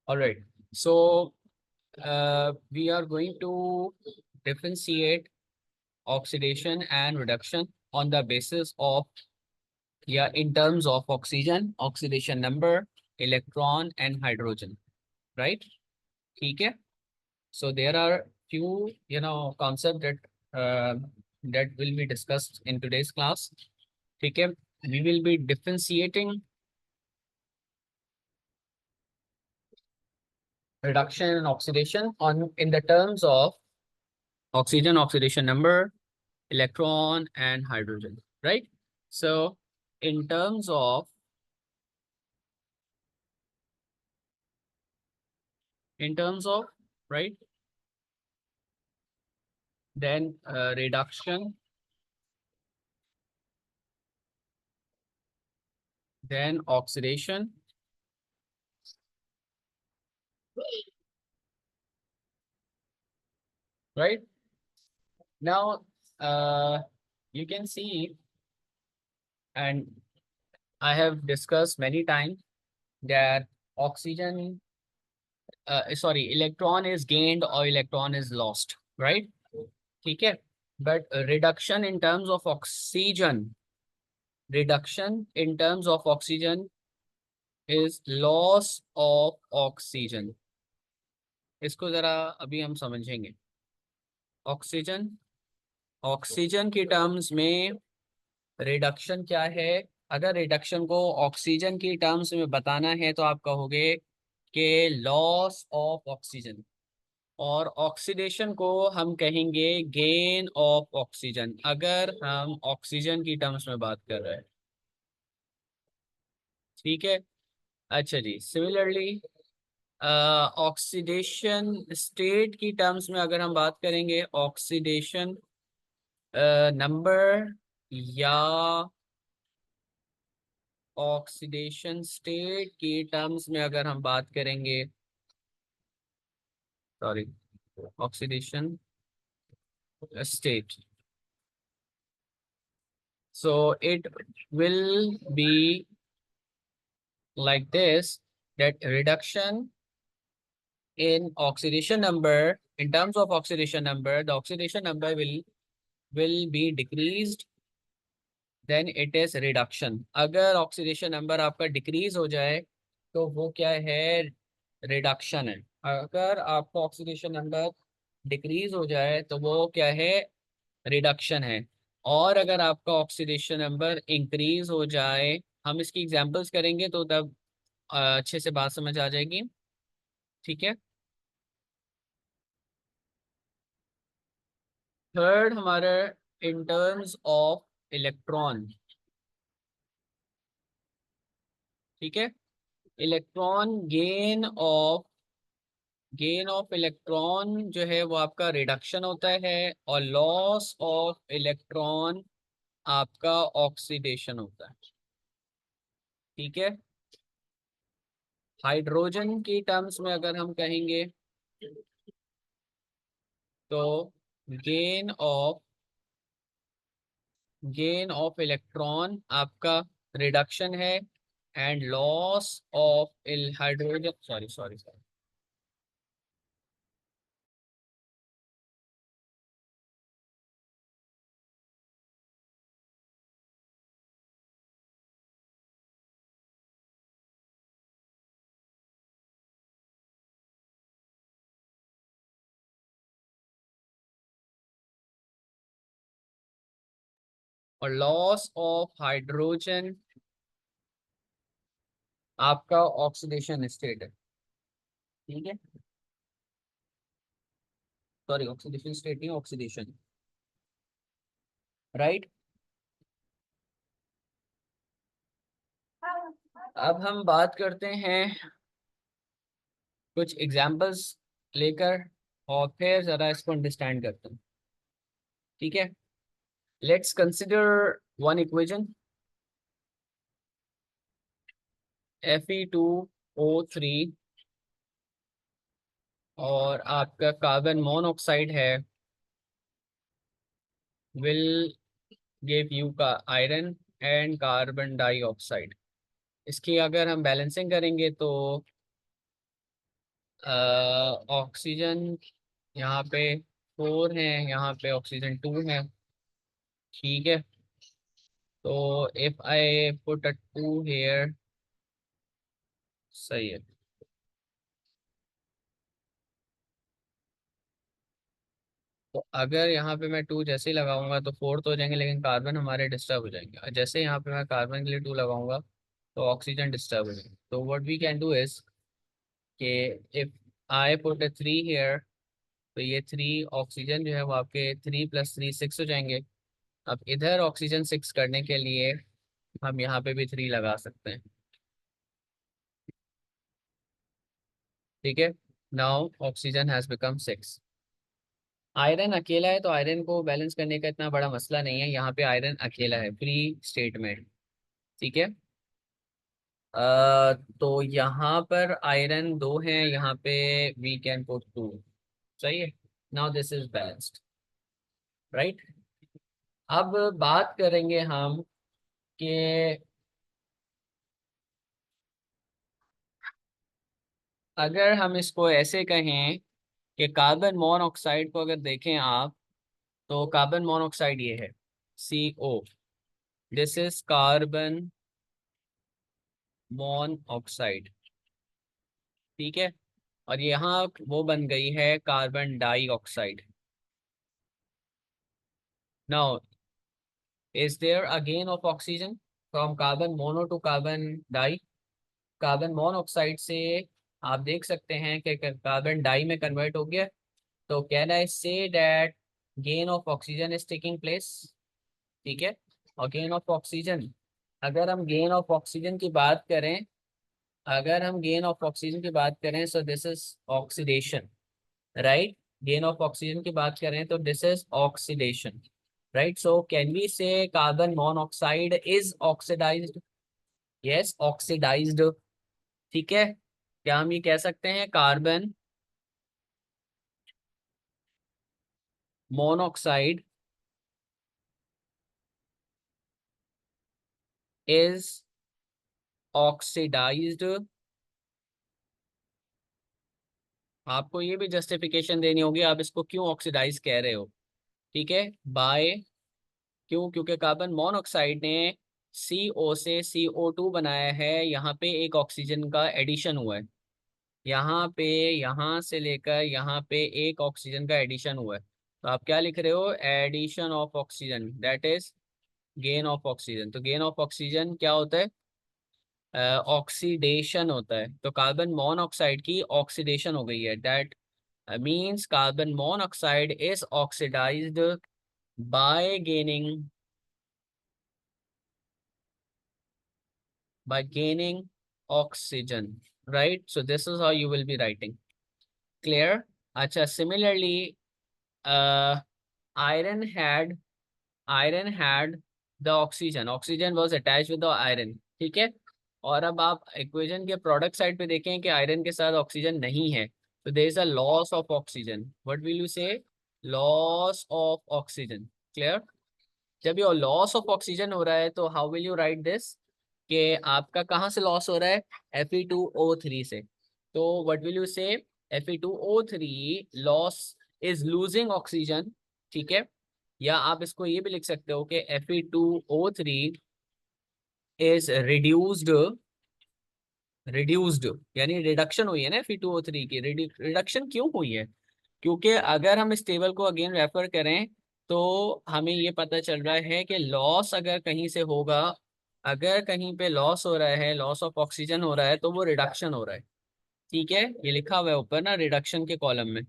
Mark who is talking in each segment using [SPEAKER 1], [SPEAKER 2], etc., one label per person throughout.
[SPEAKER 1] All right. So we are going to differentiate oxidation and reduction on the basis of, yeah, in terms of oxygen, oxidation number, electron, and hydrogen, right? ठीक है. So there are few, concept that will be discussed in today's class. ठीक है. We will be differentiating reduction and oxidation on in the terms of oxygen, oxidation number, electron, and hydrogen, right? So in terms of in terms of right, then reduction, then oxidation, right? Now you can see, and I have discussed many times that oxygen, sorry, electron is gained or electron is lost, right? Okay. But reduction in terms of oxygen is loss of oxygen. इसको जरा अभी हम समझेंगे. Oxygen oxygen की terms में reduction क्या है. अगर रिडक्शन को ऑक्सीजन की टर्म्स में बताना है तो आप कहोगे कि लॉस ऑफ ऑक्सीजन, और ऑक्सीडेशन को हम कहेंगे गेन ऑफ ऑक्सीजन, अगर हम ऑक्सीजन की टर्म्स में बात कर रहे हैं. ठीक है. अच्छा जी. सिमिलरली ऑक्सीडेशन स्टेट की टर्म्स में अगर हम बात करेंगे, ऑक्सीडेशन नंबर या ऑक्सीडेशन स्टेट की टर्म्स में अगर हम बात करेंगे, sorry, oxidation state, so it will be like this, that reduction in oxidation number, in terms of oxidation number, the oxidation number will be decreased, then it is reduction. अगर oxidation number आपका decrease हो जाए तो वो क्या है, reduction है. अगर आपका ऑक्सीडेशन नंबर डिक्रीज हो जाए तो वो क्या है, रिडक्शन है. और अगर आपका ऑक्सीडेशन नंबर इंक्रीज हो जाए, हम इसकी एग्जांपल्स करेंगे तो तब अच्छे से बात समझ आ जाएगी. ठीक है. थर्ड हमारा, इन टर्म्स ऑफ इलेक्ट्रॉन. ठीक है. इलेक्ट्रॉन गेन ऑफ इलेक्ट्रॉन जो है वो आपका रिडक्शन होता है, और लॉस ऑफ इलेक्ट्रॉन आपका ऑक्सीडेशन होता है. ठीक है. हाइड्रोजन की टर्म्स में अगर हम कहेंगे तो gain of gain of electron आपका रिडक्शन है, and loss of hydrogen, sorry sorry sorry, और लॉस ऑफ हाइड्रोजन आपका ऑक्सीडेशन स्टेट है. ठीक है. सॉरी, ऑक्सीडेशन स्टेट नहीं, ऑक्सीडेशन, राइट. अब हम बात करते हैं कुछ एग्जांपल्स लेकर, और फिर जरा इसको अंडरस्टैंड करते हैं. ठीक है. Let's consider one equation, Fe2O3, और आपका कार्बन मोनोऑक्साइड है, विल गिव यू का आयरन एंड कार्बन डाइऑक्साइड. इसकी अगर हम बैलेंसिंग करेंगे तो ऑक्सीजन यहाँ पे 4 है, यहाँ पे ऑक्सीजन 2 है। ठीक है, तो if I put a 2 here, सही है। तो अगर यहाँ पे मैं 2 जैसे ही लगाऊंगा तो 4 तो हो जाएंगे, लेकिन कार्बन हमारे डिस्टर्ब हो जाएंगे। और जैसे यहाँ पे मैं कार्बन के लिए 2 लगाऊंगा तो ऑक्सीजन डिस्टर्ब हो जाएंगे। तो what we can do is कि if I put a 3 here, तो ये 3 ऑक्सीजन जो है वो आपके 3 + 3 6 हो जाएंगे। अब इधर ऑक्सीजन 6 करने के लिए हम यहाँ पे भी 3 लगा सकते हैं। ठीक है, now oxygen has become 6। Iron अकेला है तो आयरन को बैलेंस करने का इतना बड़ा मसला नहीं है। यहाँ पे आयरन अकेला है, फ्री स्टेट में। ठीक है, तो यहाँ पर आयरन 2 है, यहाँ पे वी कैन पुट 2। सही है, now this is balanced, right. अब बात करेंगे हम कि अगर हम इसको ऐसे कहें कि कार्बन मोनोऑक्साइड को अगर देखें आप, तो कार्बन मोनोऑक्साइड ये है CO, this is carbon monoxide. ठीक है, और यहाँ वो बन गई है carbon dioxide. Now is there a gain of oxygen from carbon mono to carbon di? Carbon monoxide से आप देख सकते हैं कि कार्बन डाई में कन्वर्ट हो गया। तो can I say that gain of oxygen is taking place? ठीक है, और गेन ऑफ ऑक्सीजन, अगर हम गेन ऑफ ऑक्सीजन की बात करें, अगर हम गेन ऑफ ऑक्सीजन की बात करें, so this is oxidation, right. Gain of oxygen की बात करें तो this is oxidation, right. So can we say carbon monoxide is oxidized? Yes, oxidized. ठीक है, क्या हम ये कह सकते हैं कार्बन मोनोऑक्साइड इज ऑक्सीडाइज्ड? आपको ये भी जस्टिफिकेशन देनी होगी आप इसको क्यों ऑक्सीडाइज कह रहे हो। ठीक है, बाय, क्यों? क्योंकि कार्बन मोनोऑक्साइड ने CO से CO2 बनाया है, यहाँ पे एक ऑक्सीजन का एडिशन हुआ है। यहाँ पे, यहाँ से लेकर यहाँ पे एक ऑक्सीजन का एडिशन हुआ है। तो आप क्या लिख रहे हो? Addition of oxygen, that is gain of oxygen. तो गेन ऑफ ऑक्सीजन क्या होता है? ऑक्सीडेशन होता है। तो कार्बन मोनोऑक्साइड की ऑक्सीडेशन हो गई है, that means carbon monoxide is oxidised by gaining, by gaining oxygen, right? So this is how you will be writing. Clear? अच्छा, similarly, uh, iron had iron had the oxygen, oxygen was attached with the iron। ठीक है, और अब आप equation के product side पे देखें कि आयरन के साथ ऑक्सीजन नहीं है, तो there is a loss of oxygen. What will you say? Loss of oxygen. Clear? जब ये लॉस ऑफ ऑक्सीजन हो रहा है तो how will you write this, कि आपका कहाँ से लॉस हो रहा है? Fe2O3 से। तो व्हाट विल यू से? Fe2O3 loss is losing oxygen. ठीक है, या आप इसको ये भी लिख सकते हो कि Fe2O3 इज रिड्यूस्ड, रिड्यूस्ड यानी रिडक्शन हुई है ना Fe2O3 की। रिडक्शन क्यों हुई है? क्योंकि अगर हम इस टेबल को अगेन रेफर करें तो हमें ये पता चल रहा है कि लॉस अगर कहीं से होगा, अगर कहीं पे लॉस हो रहा है, लॉस ऑफ ऑक्सीजन हो रहा है, तो वो रिडक्शन हो रहा है। ठीक है, ये लिखा हुआ है ऊपर ना, रिडक्शन के कॉलम में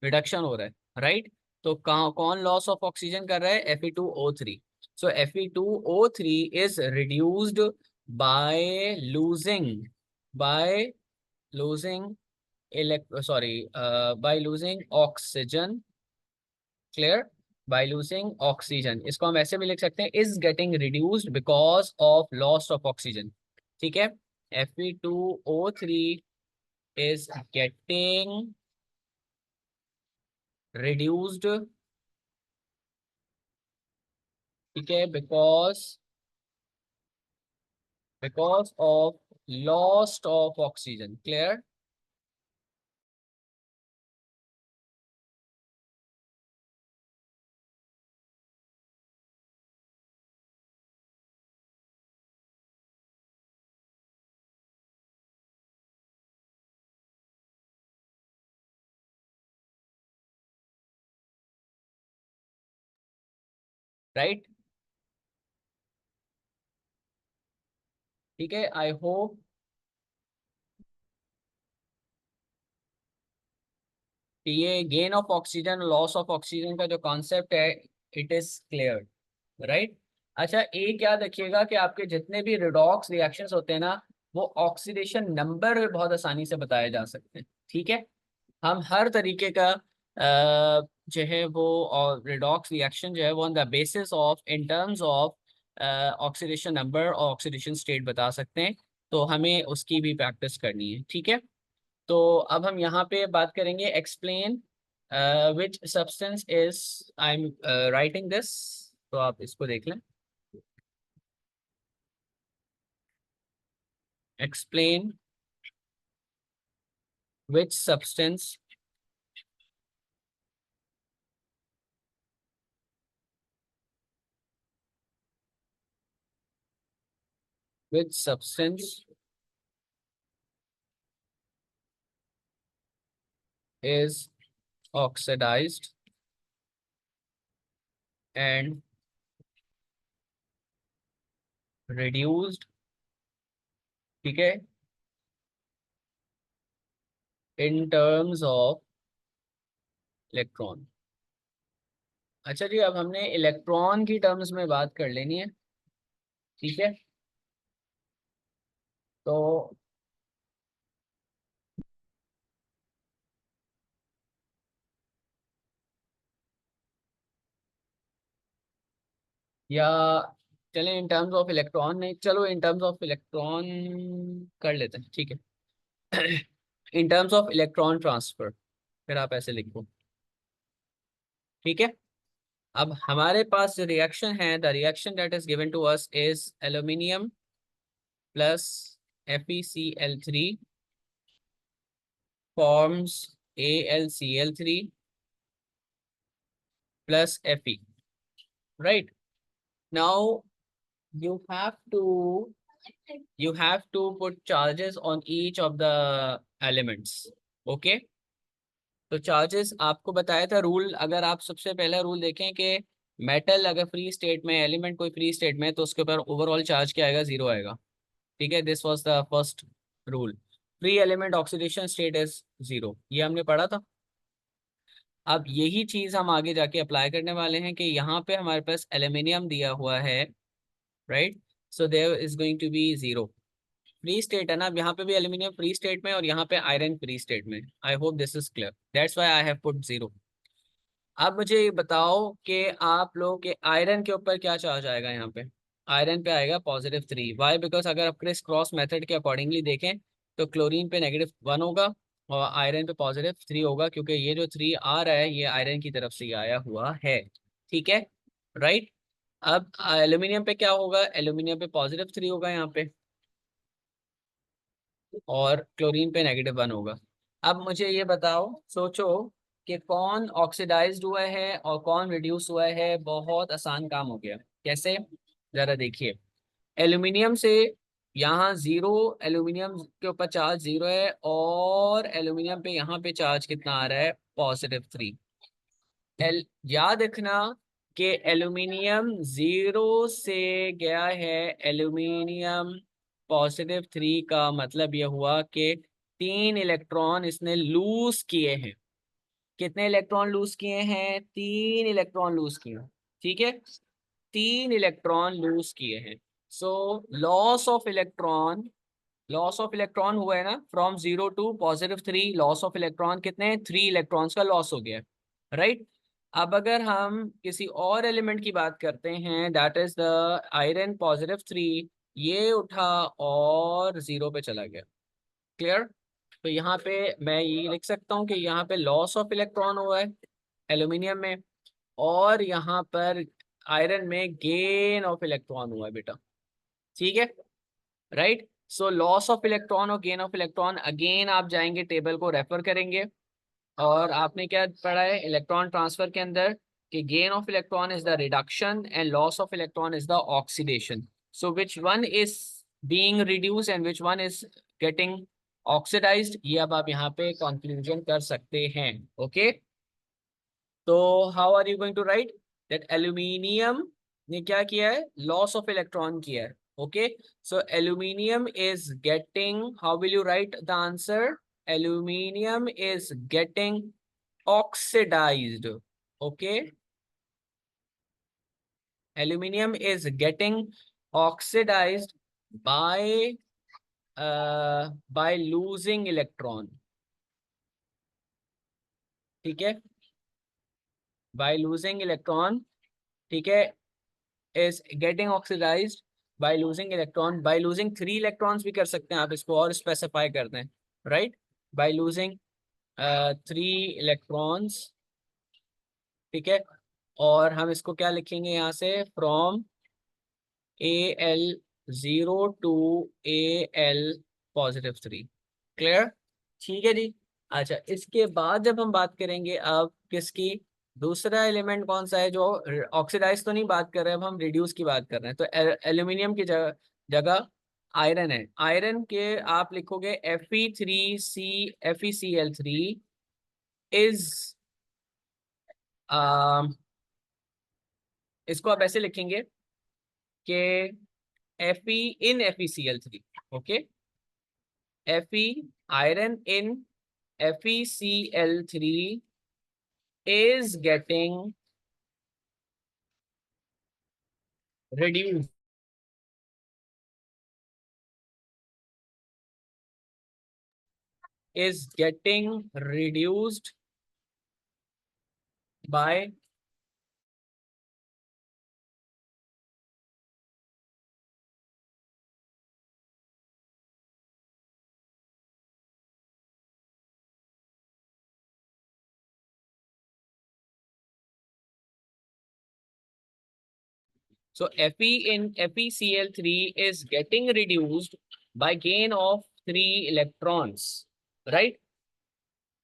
[SPEAKER 1] रिडक्शन हो रहा है, राइट। तो कहाँ कौन लॉस ऑफ ऑक्सीजन कर रहा है? Fe2O3। So Fe2O3 is reduced by losing, by losing by losing oxygen। Clear? by losing oxygen, इसको हम ऐसे भी लिख सकते हैं, is getting reduced because of loss of oxygen। ठीक है, Fe2O3 is getting reduced, ठीक है, because of loss of oxygen। Clear? Right? ठीक है, आई होप ये gain of oxygen, loss of oxygen का जो कॉन्सेप्ट है, इट इज क्लियर, राइट? अच्छा, एक याद रखिएगा कि आपके जितने भी रिडॉक्स रिएक्शंस होते हैं ना, वो ऑक्सीडेशन नंबर बहुत आसानी से बताए जा सकते हैं। ठीक है, हम हर तरीके का जो है वो, और रिडॉक्स रिएक्शन जो है वो on the basis of, in terms of oxidation number और ऑक्सीडेशन स्टेट बता सकते हैं। तो हमें उसकी भी प्रैक्टिस करनी है। ठीक है, तो अब हम यहाँ पे बात करेंगे, explain which substance is, I am writing this, तो आप इसको देख लें। Explain which substance which substance is oxidized and reduced, ठीक है, in terms of इलेक्ट्रॉन। अच्छा जी, अब हमने इलेक्ट्रॉन की टर्म्स में बात कर लेनी है। ठीक है, तो या चलें, इन टर्म्स ऑफ इलेक्ट्रॉन नहीं, चलो इन टर्म्स ऑफ इलेक्ट्रॉन कर लेते हैं। ठीक है, in terms of electron transfer, फिर आप ऐसे लिखो। ठीक है, अब हमारे पास जो रिएक्शन है, the reaction that is given to us is aluminium plus FeCl3 forms AlCl3 plus Fe. Right? Now you have to put charges on each of the elements. Okay? तो चार्जेस आपको बताया था रूल, अगर आप सबसे पहला rule देखें कि मेटल अगर फ्री स्टेट में, एलिमेंट कोई फ्री स्टेट में, तो उसके ऊपर ओवरऑल चार्ज क्या आएगा? जीरो आएगा। ठीक है, this was the first rule. Free element oxidation state is zero, ये हमने पढ़ा था। अब यही चीज हम आगे जाके अप्लाई करने वाले हैं कि यहाँ पे हमारे पास एल्यूमिनियम दिया हुआ है, right? So there is going to be zero, free state है ना। अब यहाँ पे भी एल्यूमिनियम फ्री स्टेट में और यहाँ पे आयरन फ्री स्टेट में। आई hope this is clear, that's why I have put zero. अब मुझे ये बताओ कि आप लोग के आयरन के ऊपर क्या चार्ज आएगा यहाँ पे? आयरन पे आएगा +3। वाई? बिकॉज अगर आप क्रिस क्रॉस मेथड के अकॉर्डिंगली देखें तो क्लोरीन पे -1 होगा और आयरन पे +3 होगा, क्योंकि ये जो 3 आ रहा है ये आयरन की तरफ से आया हुआ है। ठीक है, राइट? अब एल्यूमिनियम पे क्या होगा? एल्यूमिनियम पे +3 होगा यहाँ पे, और क्लोरीन पे -1 होगा। अब मुझे ये बताओ, सोचो कि कौन ऑक्सीडाइज्ड हुआ है और कौन रिड्यूस हुआ है। बहुत आसान काम हो गया। कैसे? जरा देखिए, एल्यूमिनियम से यहाँ जीरो, एल्यूमिनियम के ऊपर चार्ज जीरो है, और एल्यूमिनियम पे यहाँ पे चार्ज कितना आ रहा है? +3। याद रखना कि एल्यूमिनियम जीरो से गया है, एल्यूमिनियम +3 का मतलब यह हुआ कि 3 इलेक्ट्रॉन इसने लूज किए हैं। कितने इलेक्ट्रॉन लूज किए हैं? 3 इलेक्ट्रॉन लूज किए हैं। ठीक है, 3 इलेक्ट्रॉन लूज किए हैं। So loss of electron, loss of electron हुआ है ना, from zero to +3, loss of electron कितने? 3 इलेक्ट्रॉन्स का लॉस हो गया, राइट? अब अगर हम किसी और एलिमेंट की बात करते हैं, दैट इज द आयरन +3, ये उठा और जीरो पे चला गया। क्लियर? तो यहाँ पे मैं ये लिख सकता हूँ कि यहाँ पे लॉस ऑफ इलेक्ट्रॉन हुआ है एल्यूमिनियम में, और यहाँ पर आयरन में गेन ऑफ इलेक्ट्रॉन हुआ है बेटा। ठीक है, right? So loss of electron और गेन ऑफ इलेक्ट्रॉन, अगेन आप जाएंगे टेबल को रेफर करेंगे, और आपने क्या पढ़ा है इलेक्ट्रॉन ट्रांसफर के अंदर? कि gain of electron is the reduction and loss of electron is the oxidation. So which one is being reduce and which one is getting oxidised, ये अब आप यहाँ पे कंक्लूजन कर सकते हैं। ओके, तो how are you going to write that? Aluminium ये क्या किया है, लॉस ऑफ इलेक्ट्रॉन किया है। Okay, so aluminium is getting, how will you write the answer, aluminium is getting oxidised. Okay, aluminum is getting oxidized by by losing electron, ठीक है, by losing electron, ठीक है, is getting oxidized by losing electron, by losing 3 electrons भी कर सकते हैं आप, इसको और स्पेसिफाई कर दें, राइट, by losing 3 electrons, ठीक है, और हम इसको क्या लिखेंगे यहाँ से, from AL0 to AL+3, clear, ठीक है जी। अच्छा, इसके बाद जब हम बात करेंगे अब किसकी, दूसरा एलिमेंट कौन सा है जो ऑक्सीडाइज तो नहीं बात कर रहे हैं, अब हम रिड्यूस की बात कर रहे हैं, तो एल्यूमिनियम की जगह जगह आयरन है, आयरन के आप लिखोगे Fe3C Fe Cl3 इज, इसको आप ऐसे लिखेंगे कि Fe in FeCl3, okay, Fe iron in FeCl3 is getting reduced, is getting reduced by so Fe in FeCl3 is getting reduced by gain of 3 electrons, right?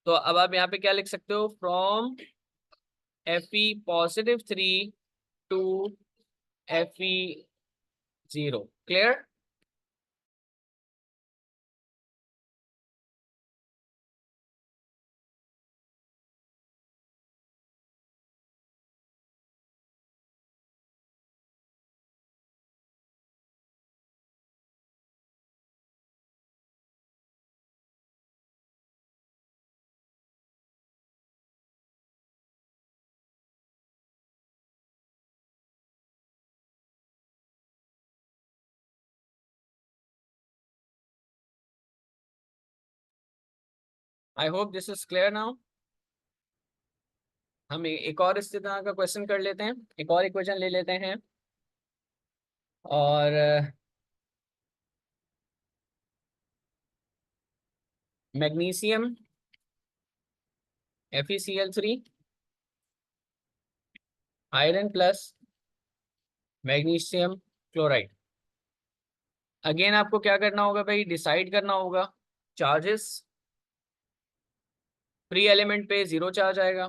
[SPEAKER 1] तो अब आप यहाँ पे क्या लिख सकते हो, from Fe+3 to Fe0, clear. I hope this is clear now. हम एक और इस तरह का क्वेश्चन कर लेते हैं, एक और इक्वेशन ले लेते हैं, और magnesium FeCl3 iron plus magnesium chloride. Again आपको क्या करना होगा भाई, डिसाइड करना होगा चार्जेस। फ्री एलिमेंट पे 0 चार्ज आएगा,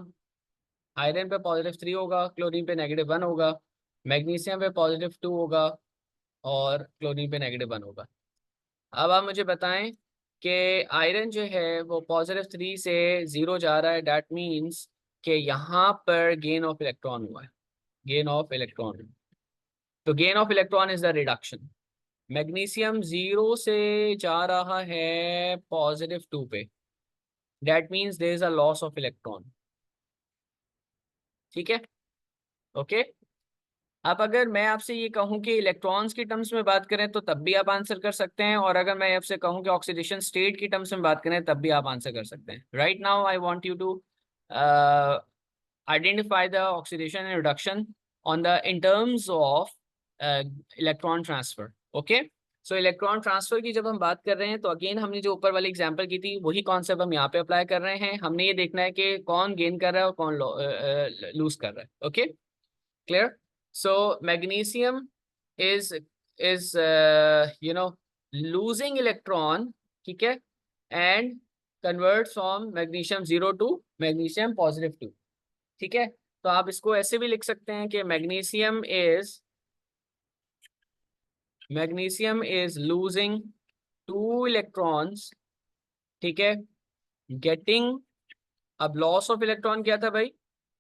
[SPEAKER 1] आयरन पे +3 होगा, क्लोरीन पे -1 होगा, मैग्नीशियम पे +2 होगा, और क्लोरीन पे -1 होगा। अब आप मुझे बताएं कि आयरन जो है वो +3 से 0 जा रहा है, डैट मीन्स कि यहाँ पर गेन ऑफ इलेक्ट्रॉन हुआ है, गेन ऑफ इलेक्ट्रॉन, तो gain of electron is the reduction. Magnesium 0 से जा रहा है +2 पे, that means there is a loss of electron, ठीक है, ओके। अब अगर मैं आपसे ये कहूं कि इलेक्ट्रॉन्स की टर्म्स में बात करें तो तब भी आप आंसर कर सकते हैं, और अगर मैं आपसे कहूं कि ऑक्सीडेशन स्टेट की टर्म्स में बात करें तब भी आप आंसर कर सकते हैं। Right now I want you to identify the oxidation and reduction on the in terms of electron transfer, okay। So electron transfer की जब हम बात कर रहे हैं तो अगेन हमने जो ऊपर वाली एग्जांपल की थी वही कॉन्सेप्ट हम यहाँ पे अप्लाई कर रहे हैं। हमने ये देखना है कि कौन गेन कर रहा है और कौन लूज कर रहा है, okay, clear. So magnesium is you know losing electron, ठीक है, and converts from magnesium 0 to magnesium+2, ठीक है। तो आप इसको ऐसे भी लिख सकते हैं कि मैग्नीशियम इज लूजिंग 2 इलेक्ट्रॉन्स, ठीक है, गेटिंग, अब लॉस ऑफ इलेक्ट्रॉन क्या था भाई,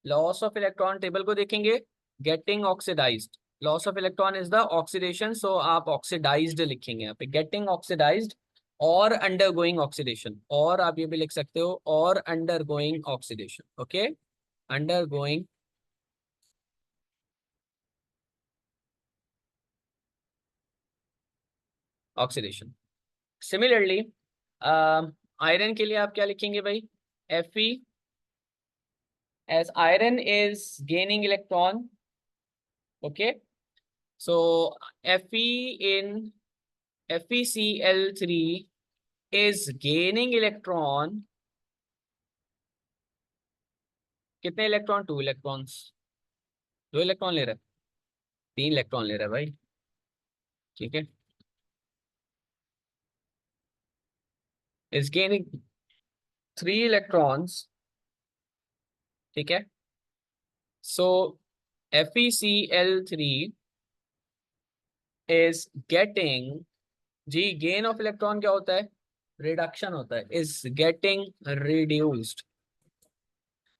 [SPEAKER 1] लॉस ऑफ इलेक्ट्रॉन टेबल को देखेंगे, getting oxidized, loss of electron is the oxidation, so आप ऑक्सीडाइज्ड लिखेंगे यहाँ पे, गेटिंग ऑक्सीडाइज्ड और अंडरगोइंग ऑक्सीडेशन, और आप ये भी लिख सकते हो और undergoing oxidation, okay, undergoing oxidation. Similarly iron के लिए आप क्या लिखेंगे भाई, Fe, as iron is gaining electron, okay, so Fe in FeCl3 is gaining electron, कितने इलेक्ट्रॉन, 2 इलेक्ट्रॉन्स, 2 इलेक्ट्रॉन ले रहा है, 3 इलेक्ट्रॉन ले रहा है भाई, ठीक है, is gaining 3 electrons, ठीक है, so FeCl3 is getting, जी गेन ऑफ इलेक्ट्रॉन क्या होता है, रिडक्शन होता है, is getting reduced.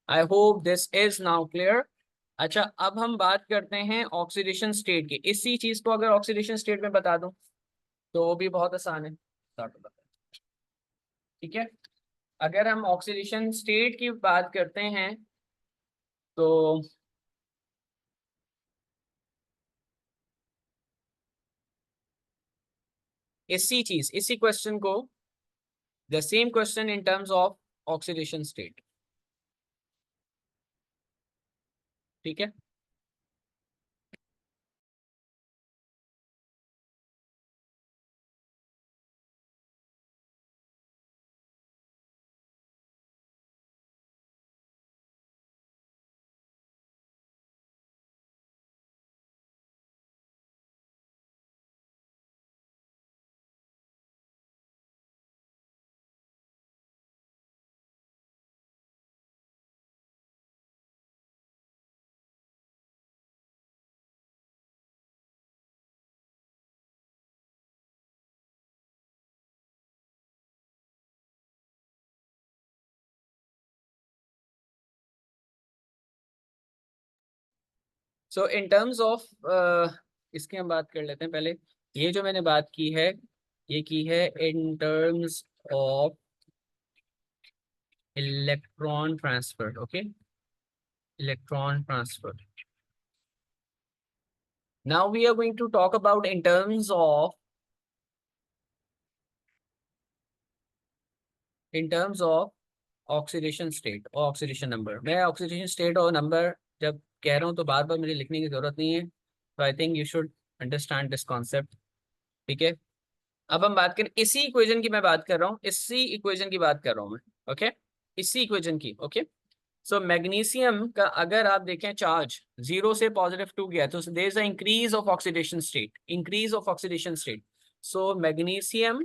[SPEAKER 1] I hope this is now clear. अच्छा, अब हम बात करते हैं ऑक्सीडेशन स्टेट की। इसी चीज को अगर ऑक्सीडेशन स्टेट में बता दूं तो वो भी बहुत आसान है, ठीक है। अगर हम ऑक्सीडेशन स्टेट की बात करते हैं तो इसी क्वेश्चन को, the same question in terms of oxidation state, ठीक है। सो इन टर्म्स ऑफ, इसकी हम बात कर लेते हैं पहले। ये जो मैंने बात की है, ये की है in terms of electron transfer, okay, electron transfer. Now we are going to talk about in terms of, oxidation state और ऑक्सीडेशन नंबर। मैं ऑक्सीडेशन स्टेट और नंबर जब कह रहा हूँ तो बार बार मुझे लिखने की जरूरत नहीं है, तो I think you should understand this concept, ठीक है। अब हम बात करें इसी इक्वेशन की, मैं बात कर रहा हूँ, इसी इक्वेशन की बात कर रहा हूँ मैं, ओके, इसी इक्वेशन की, ओके। सो मैग्नीशियम का अगर आप देखें चार्ज 0 से +2 गया तो there is a increase of oxidation state, increase of oxidation state. So magnesium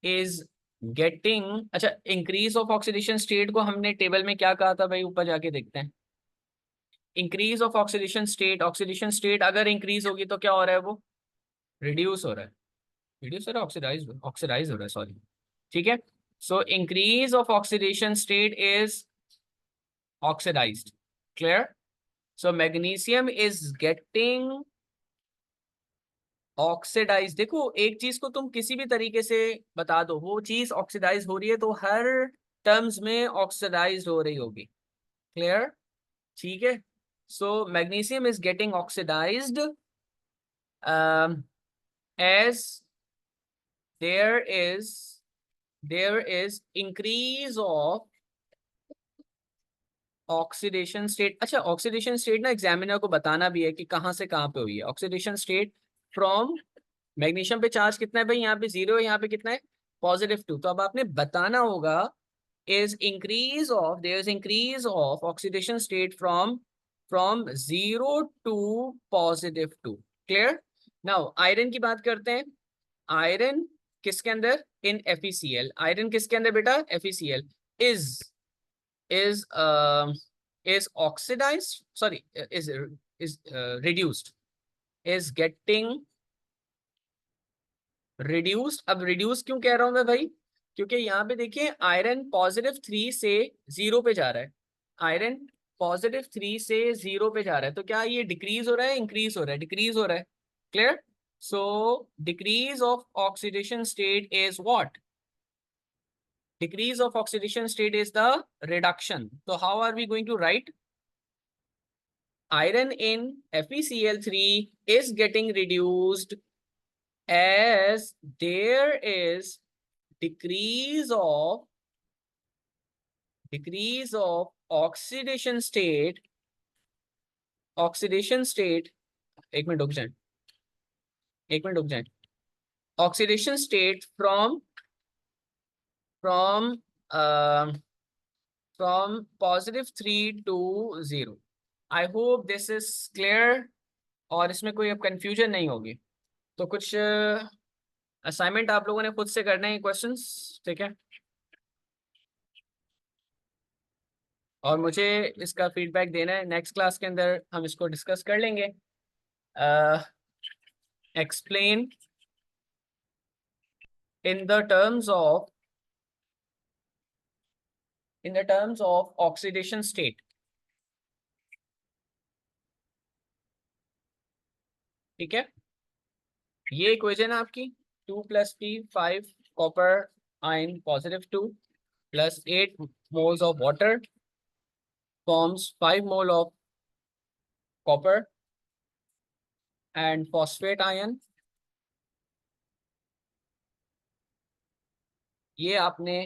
[SPEAKER 1] is getting, अच्छा, इंक्रीज ऑफ ऑक्सीडेशन स्टेट को हमने टेबल में क्या कहा था भाई, ऊपर जाके देखते हैं। इंक्रीज ऑफ ऑक्सीडेशन स्टेट अगर इंक्रीज होगी तो क्या हो रहा है, वो रिड्यूस हो रहा है, रिड्यूस हो रहा है, ऑक्सीडाइज हो रहा है, सॉरी, ठीक है। So increase of oxidation state is oxidised, clear. So magnesium is getting oxidise. देखो, एक चीज को तुम किसी भी तरीके से बता दो, वो चीज ऑक्सीडाइज हो रही है तो हर टर्म्स में ऑक्सीडाइज हो रही होगी, क्लियर, ठीक है। So magnesium is getting oxidized as there is increase of oxidation state. अच्छा, ऑक्सीडेशन स्टेट ना एग्जामिनर को बताना भी है कि कहाँ से कहाँ पे हुई है ऑक्सीडेशन स्टेट। फ्रॉम, मैग्नीशियम पे चार्ज कितना है भाई, यहाँ पे 0 है, यहाँ पे कितना है, +2। तो अब आपने बताना होगा there is increase of oxidation state from 0 to +2, clear. Now iron की बात करते हैं। आयरन किसके अंदर, इन FeCl, आयरन किसके अंदर बेटा, FeCl is is uh, is oxidized, sorry, is reduced, is getting reduced। अब reduce क्यों कह रहा हूं मैं भाई, क्योंकि यहाँ पे देखिए आयरन +3 से 0 पे जा रहा है, आयरन +3 से 0 पे जा रहा है, तो क्या ये डिक्रीज हो रहा है, इंक्रीज हो रहा है? डिक्रीज हो रहा है। Clear? So decrease of oxidation state is what? Decrease of oxidation state is the reduction. So how are we going to write? Iron in FeCl3 is getting reduced as there is decrease of oxidation state. Oxidation state, एक minute रुक जाए, एक minute रुक जाए. Oxidation state from uh, from +3 to 0. I hope this is clear और इसमें कोई अब कंफ्यूजन नहीं होगी. तो कुछ असाइनमेंट आप लोगों ने खुद से करने हैं, क्वेश्चंस, ठीक है? और मुझे इसका फीडबैक देना है. नेक्स्ट क्लास के अंदर हम इसको डिस्कस कर लेंगे. Explain in the terms of oxidation state. ठीक है, ये इक्वेशन है आपकी. 2 + P 5 copper ion +2 + 8 moles of water forms 5 mole of copper and phosphate ion. ये आपने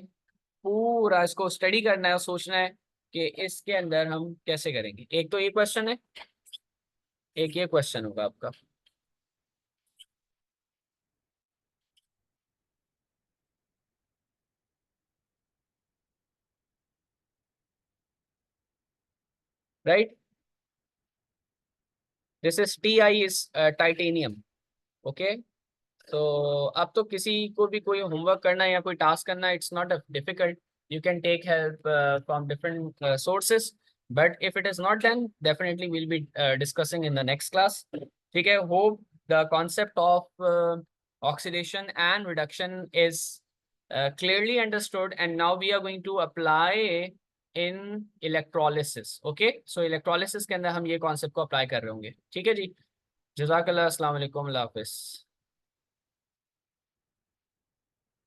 [SPEAKER 1] पूरा इसको स्टडी करना है और सोचना है कि इसके अंदर हम कैसे करेंगे. एक तो ये क्वेश्चन है, एक ये क्वेश्चन होगा आपका. Right, this is TI is titanium. Okay, तो अब तो किसी को भी कोई होमवर्क करना है या कोई टास्क करना है, it's not difficult. You can take help from different sources, but if it is not done, definitely will be discussing in the next class. ठीक है, hope the concept of oxidation and reduction is clearly understood, and now we are going to apply in electrolysis. Okay, so electrolysis के अंदर हम ये concept को apply कर रहे होंगे. ठीक है जी, जज़ाकल्लाह, अस्सलाम वालेकुम, अल्लाह हाफिज़.